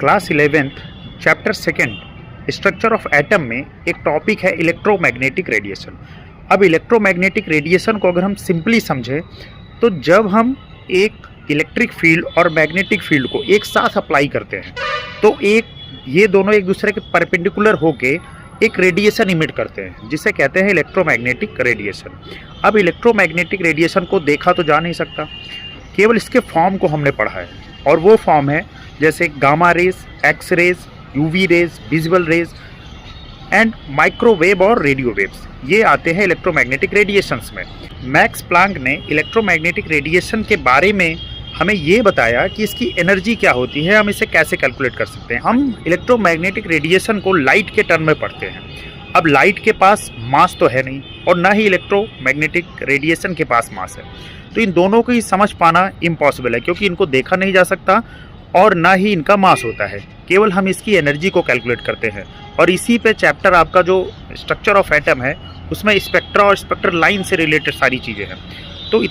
Class 11th chapter second structure of atom में एक topic है इलेक्ट्रोमैग्नेटिक रेडिएशन। अब इलेक्ट्रोमैग्नेटिक रेडिएशन को अगर हम सिंपली समझें तो जब हम एक इलेक्ट्रिक फील्ड और मैग्नेटिक फील्ड को एक साथ अप्लाई करते हैं तो ये दोनों एक दूसरे के परपेंडिकुलर होके एक रेडिएशन इमिट करते हैं जिसे कहते हैं इलेक्ट्रोमैग्नेटिक रेडिएशन। अब इलेक्ट्रोमैग्नेटिक रेडिएशन को देखा तो जा नहीं सकता, केवल इसके फॉर्म को हमने पढ़ा है और वो फॉर्म है जैसे gamma rays, X rays, UV rays, visible rays and microwave और रेडियो वेव्स, ये आते हैं इलेक्ट्रोमैग्नेटिक रेडिएशंस में। मैक्स प्लांक ने इलेक्ट्रोमैग्नेटिक रेडिएशन के बारे में हमें ये बताया कि इसकी एनर्जी क्या होती है, हम इसे कैसे कैलकुलेट कर सकते हैं। हम इलेक्ट्रोमैग्नेटिक रेडिएशन को लाइट के टर्म में पढ़ते हैं। अब लाइट के पास मास तो है नहीं और ना ही इलेक्ट्रोमैग्नेटिक रेडिएशन के पास मास है, तो इन दोनों को ही समझ पाना इम्पॉसिबल है क्योंकि इनको देखा नहीं जा सकता और ना ही इनका मास होता है, केवल हम इसकी एनर्जी को कैलकुलेट करते हैं। और इसी पे चैप्टर आपका जो स्ट्रक्चर ऑफ एटम है उसमें स्पेक्ट्रा और स्पेक्ट्रल लाइन से रिलेटेड सारी चीज़ें हैं। तो